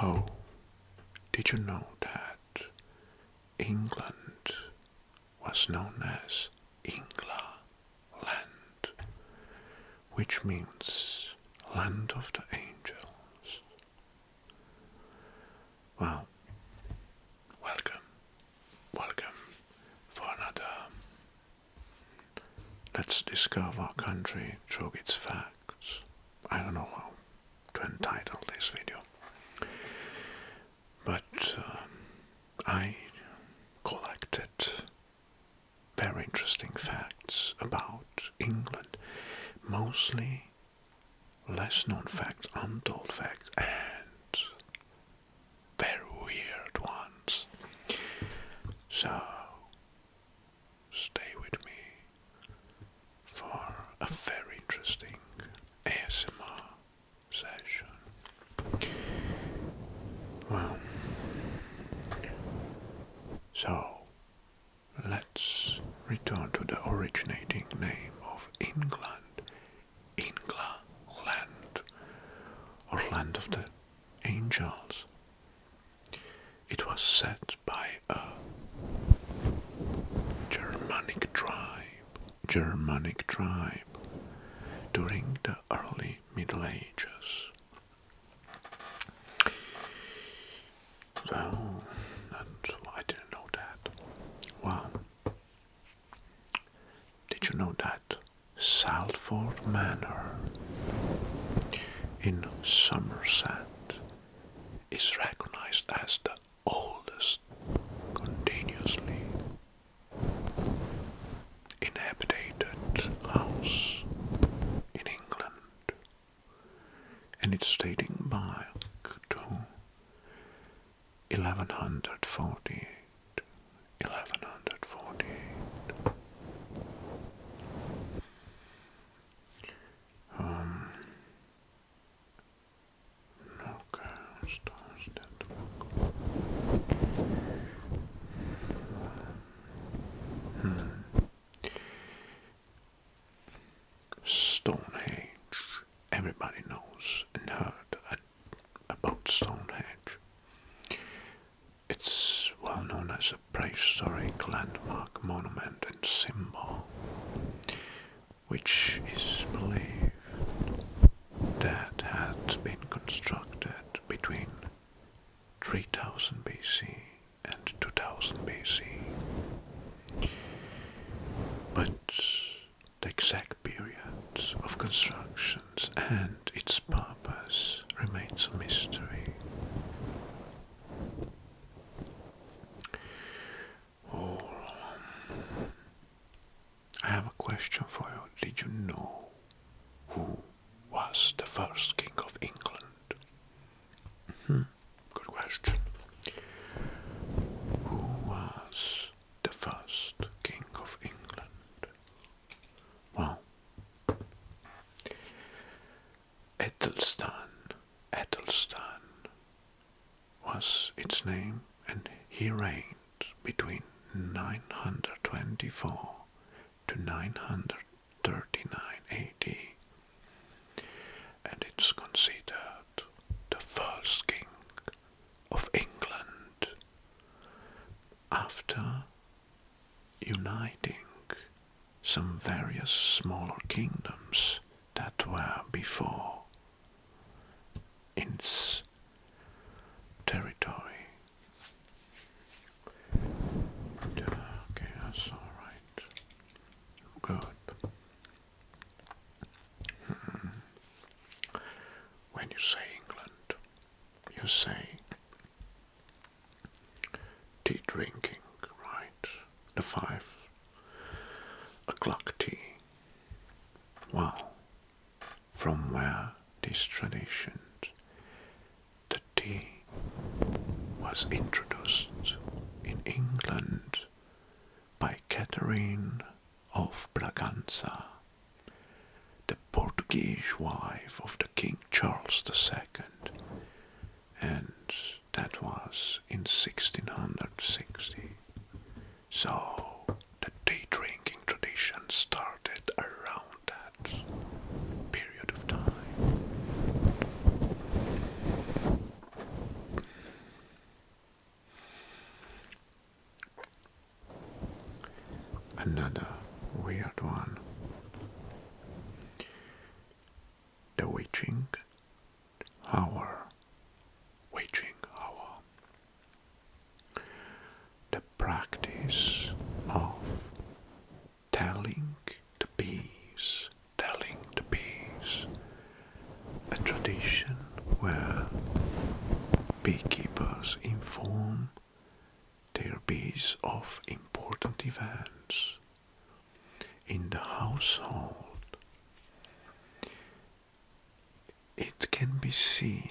Oh, did you know that England was known as Ingla land, which means land of the angels? Well, welcome for another. Let's discover our country through its facts. I don't know how to entitle this video, but I collected very interesting facts about England, mostly less known facts, untold facts, and very weird ones. So stay with me for a very interesting ASMR session. Well, so let's return to the originating name of England, Ingla land, or land of the angels. It was set by a Germanic tribe during the early Middle Ages. Well, I didn't know that. Wow. Did you know that Salford Manor in Somerset is recognized as the oldest continuously inhabited house in England, and it's dating back to 1148. Okay, stars that book. Stonehenge. Everybody knows and heard about Stonehenge. It's well known as a prehistoric landmark, monument, and symbol, which is believed that had been constructed between 3000 BC and 2000 BC. But the exact periods of constructions and its purpose remains a mystery. Oh, I have a question for you. Did you know who was the first king of England? Good question. Who was the first king of England? Well, Ethelstan was its name, and he reigned between 924 to 939 AD, and it's considered the first king of England after uniting some various smaller kingdoms that were before in its territory. Okay, that's alright. Good. When you say England, you say tea drinking, right? The 5 o'clock tea. Well, from where these traditions, the tea was introduced in England by Catherine of Braganza, the Portuguese wife of the King Charles II, and that was in 1660. So the tea drinking tradition started around that period of time. Another weird one. The witching hour. Witching hour. The practice of telling the bees. Telling the bees. A tradition where beekeepers inform their bees of important events in the household. It can be seen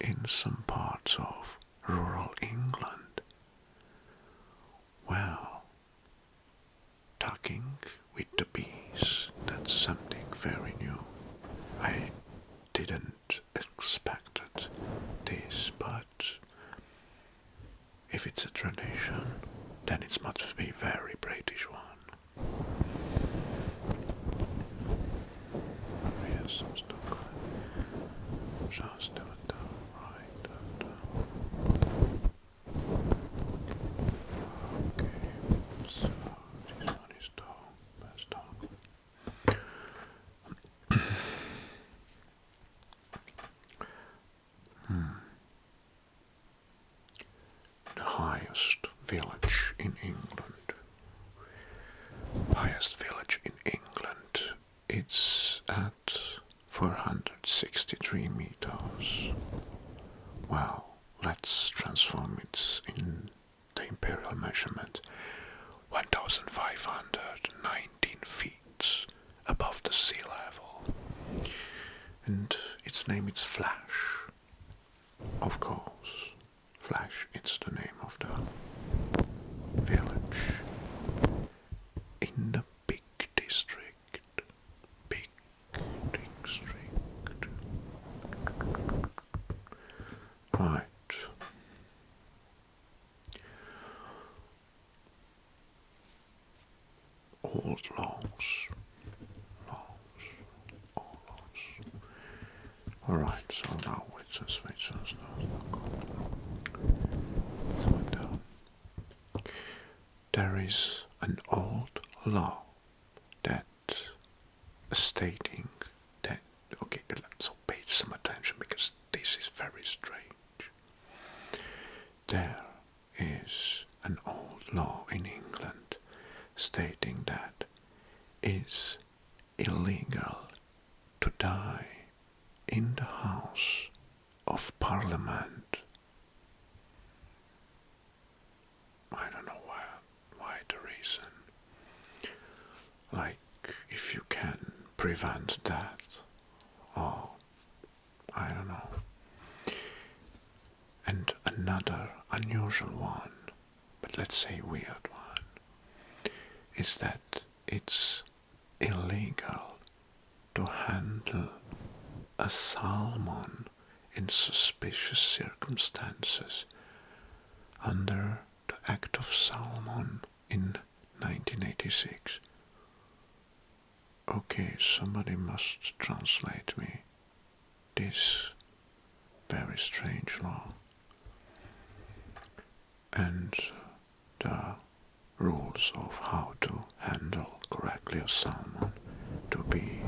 in some parts of rural England. Well, talking with the bees, that's something very new. I didn't expect this, but if it's a tradition, then it must be a very British one. Yes, just do it right. Okay, so this one is the best dog. The highest village in England. Highest village in England. It's at 463 meters. Well, let's transform it in the imperial measurement. 1,519 feet above the sea level. And its name is Flash. Of course, Flash, it's the name of the village. In the big district. Big district. Right. Old laws. Old laws. Alright, so now it's a switch. There is an old law that stating that, okay, so pay some attention because this is very strange. There is an old law in England stating that it's illegal to die in the House of Parliament. I don't know why the reason. Like, if you can prevent that, or I don't know. And another unusual one, but let's say weird one, is that it's illegal to handle a salmon in suspicious circumstances under the Act of Salmon in 1986. Okay, somebody must translate me this very strange law. And the rules of how to handle correctly a salmon to be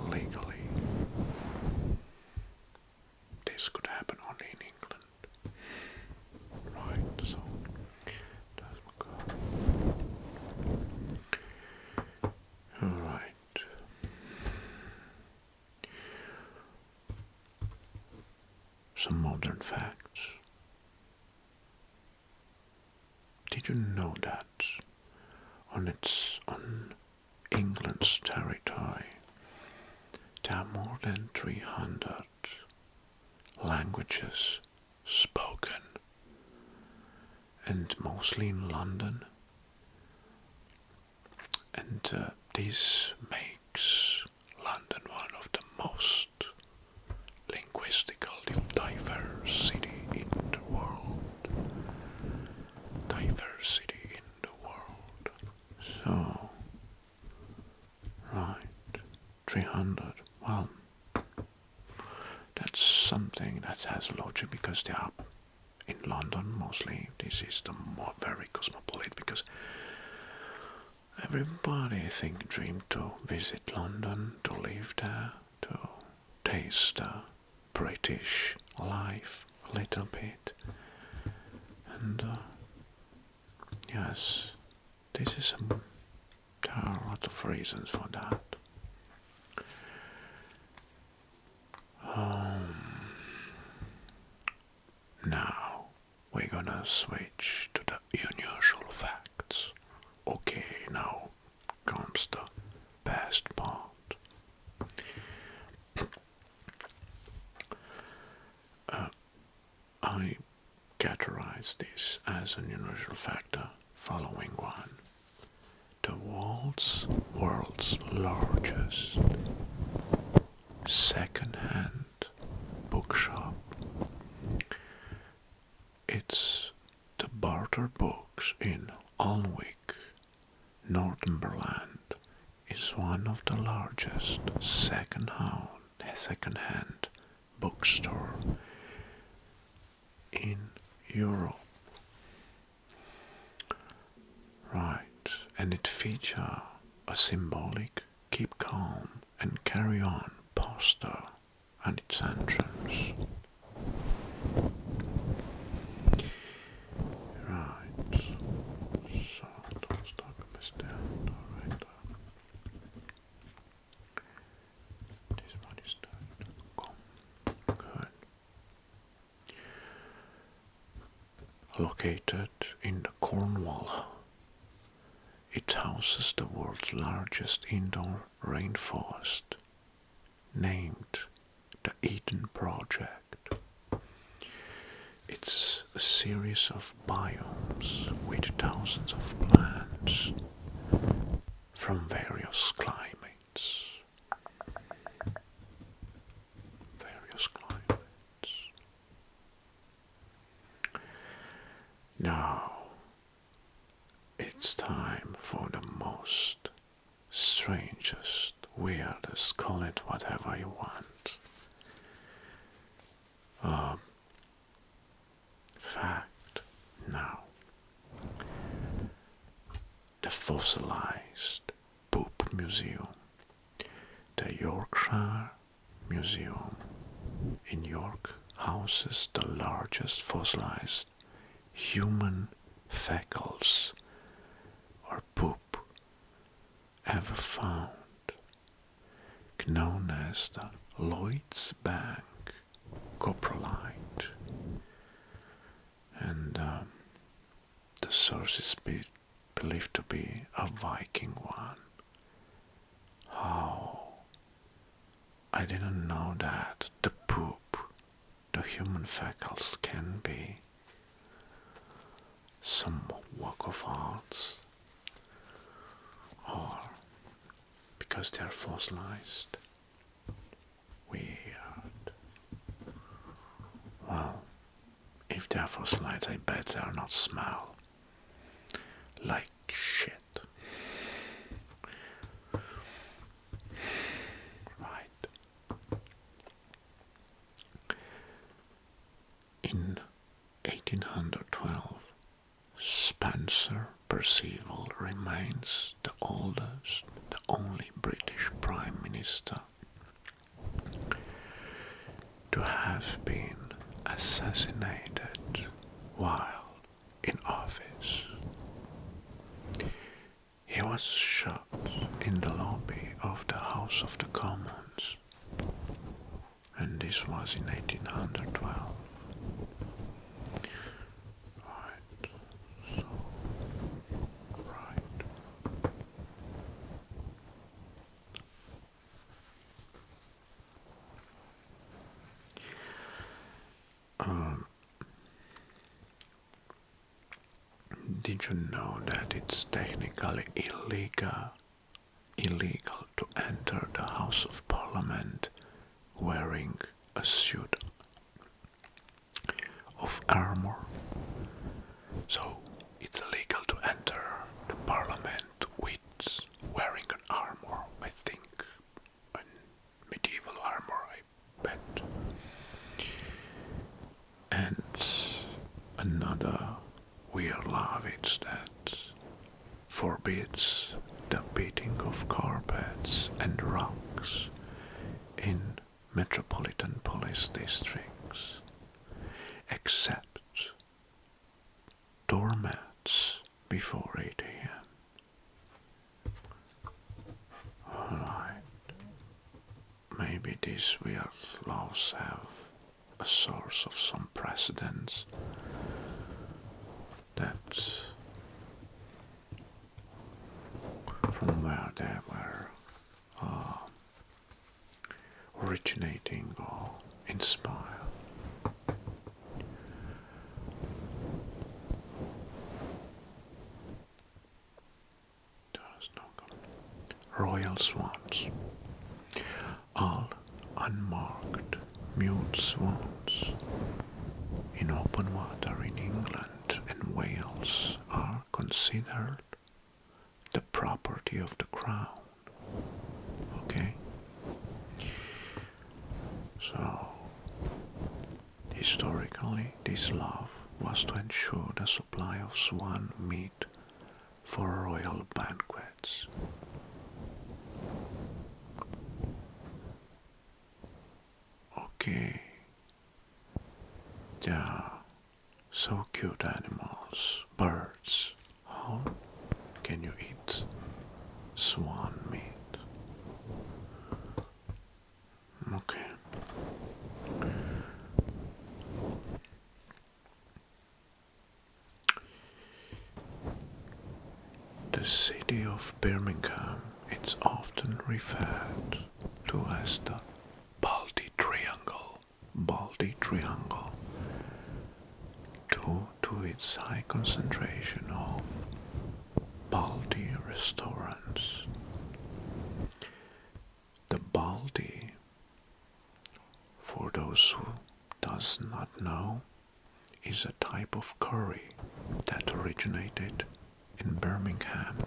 legally. This could happen only in England. Right, so that's good. Alright. Some modern facts. Did you know that on England's territory there are more than 300 languages spoken, and mostly in London, and this makes London one of the most linguistically diverse city in the world. Diversity in the world. So, right, 300. Well, that's something that has logic because they are in London mostly. This is the more very cosmopolitan because Everybody, I think, dreamed to visit London, to live there, to taste the British life a little bit. And yes, there are a lot of reasons for that. Now we're gonna switch to the unusual facts. Okay, now comes the best part. I categorize this as an unusual factor following one. The world's largest second-hand bookshop. It's the Barter Books in Alnwick, Northumberland, is one of the largest second-hand bookstore in Europe. Right, and it features a symbolic keep calm and carry on poster at its entrance. Right, so let's talk about down right there. This one is done. Good. Located in the Cornwall, it houses the world's largest indoor rainforest, named the Eden Project. It's a series of biomes with thousands of plants from various climates. Now, it's time for the most strangest, weirdest, call it whatever you want. Fact. Now, the fossilized poop museum, the Yorkshire Museum in York, houses the largest fossilized human fecals or poop ever found, known as the Lloyd's Bank coprolite, and the source is believed to be a Viking one. How? I didn't know that the poop, the human fecals, can be some work of arts, or because they're fossilized. Weird. Well, if they're fossilized, I bet they'll not smell like shit. Right. In 1812, Spencer Perceval remains the oldest, the only British Prime Minister to have been assassinated while in office. He was shot in the lobby of the House of the Commons, and this was in 1812. Right, so, right. Did you know that it's technically illegal to enter the House of Parliament wearing a suit of armor? So it's illegal to enter the Parliament with wearing an armor. I think an medieval armor, I bet. And another weird law is that forbids beating of carpets and rugs in metropolitan police districts, except doormats before 8 a.m. Alright, maybe these weird laws have a source of some precedents that from where they were originating or inspired. Royal swans. All unmarked mute swans in open water in England and Wales are considered the property of the crown. Okay? So, historically, this law was to ensure the supply of swan meat for royal banquets. Okay, they are so cute animals, birds. How can you eat swan meat? Okay. The city of Birmingham is often referred to as the Baldy Triangle. Baldy Triangle, due to its high concentration of Baldy restaurants. The Baldy, for those who does not know, is a type of curry that originated in Birmingham.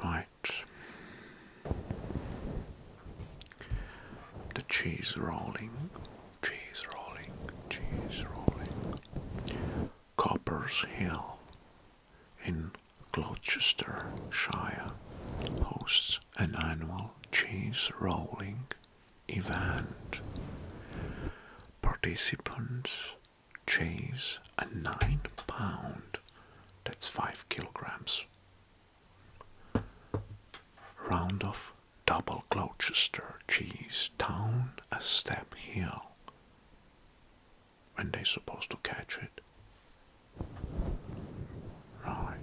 Right. The cheese rolling. Copper's Hill in Gloucestershire hosts an annual cheese rolling event. Participants chase a 9-pound, that's 5 kilograms, round of double Gloucester cheese down a step hill when they're supposed to catch it. Right.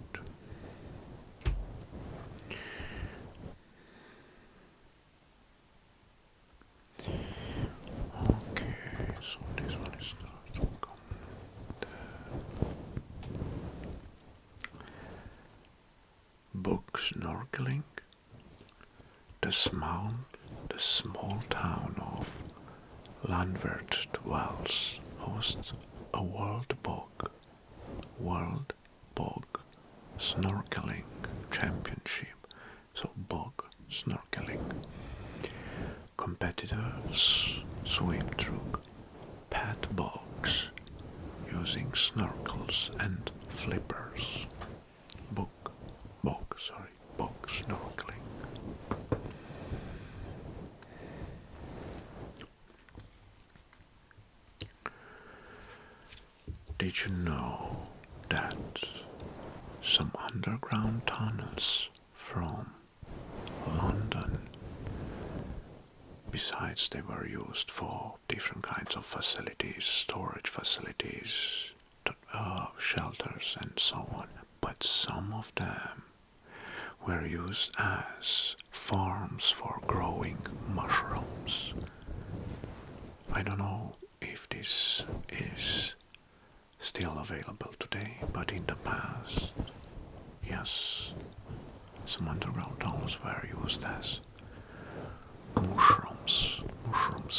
Okay, so this one is not book snorkeling. The small town of Llanvert Wells hosts a World Bog Snorkeling Championship. So bog snorkeling. Competitors swim through pet bogs using snorkels and flippers. Bog snorkeling. Did you know that some underground tunnels from London, besides they were used for different kinds of facilities, storage facilities, shelters and so on, but some of them were used as farms for growing mushrooms. I don't know if this is still available today, but in the past, yes, some underground tunnels were used as mushrooms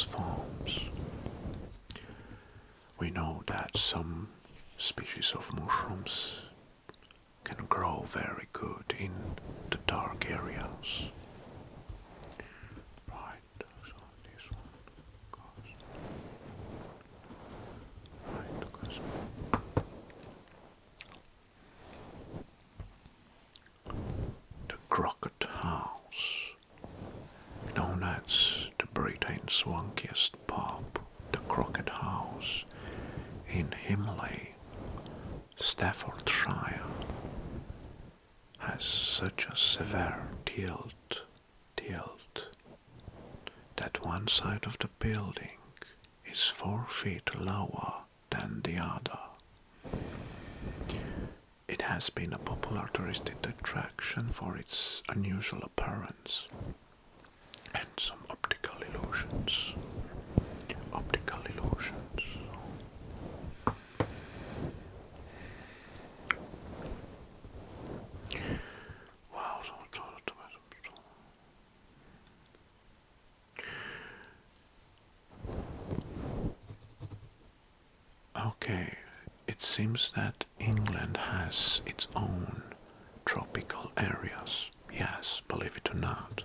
farms. We know that some species of mushrooms can grow very good in the dark areas. Right, so this one goes. Right, Crockett House, known as the Britain's swankiest pub. The Crockett House in Himley, Staffordshire, has such a severe tilt that one side of the building is 4 feet lower than the other. It has been a popular touristic attraction for its unusual appearance and some optical illusions. Wow. Okay, it seems that England has its own tropical areas. Yes, believe it or not.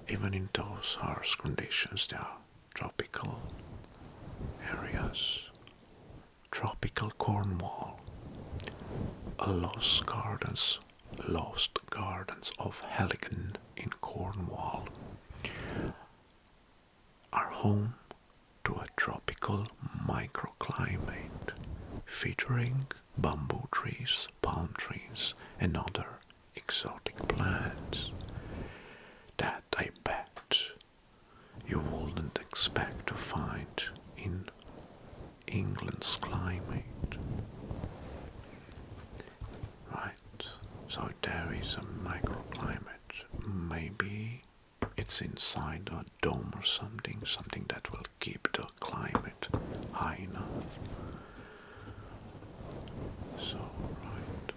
Even in those harsh conditions, there are tropical areas. Tropical Cornwall, a lost gardens of Heligan in Cornwall, are home to a tropical microclimate featuring bamboo trees, palm trees, and other exotic plants that I bet you wouldn't expect to find in England's climate. Right, so there is a microclimate. Maybe it's inside a dome or something that will keep the climate high enough. So, right.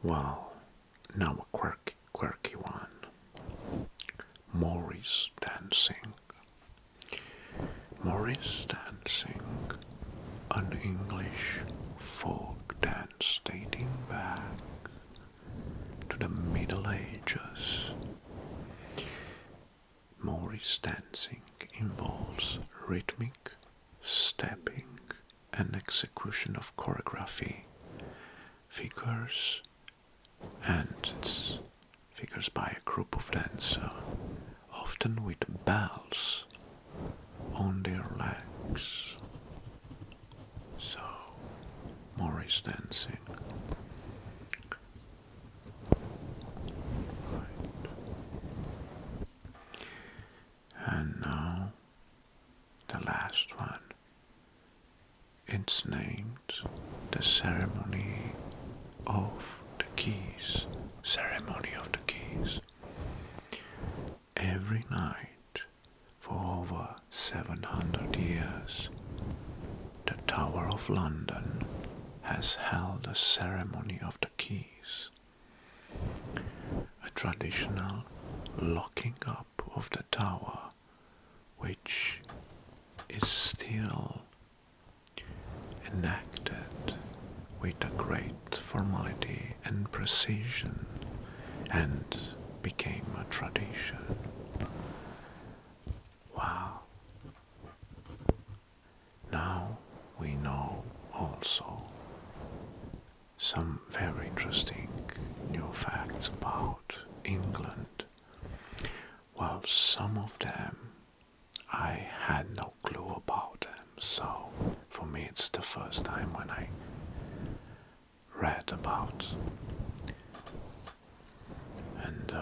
Well, now a quirky one. Morris dancing. Morris dancing, an English folk dance dating back to the Middle Ages. Morris dancing involves rhythmic stepping and execution of choreography, figures by a group of dancers, often with bells on their legs. So, Morris dancing. Right. And now, the last one. It's named the Ceremony of the Keys. Ceremony of the Keys. Every night for over 700 years, the Tower of London has held a ceremony of the keys, a traditional locking up of the tower, which is still enacted with a great formality and precision, and became a tradition. Wow. Now we know also some very interesting new facts about England. Well, some of them I had no clue about them, so for me it's the first time when I read about. And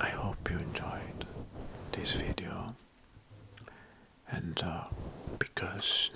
I hope you enjoyed this video. And because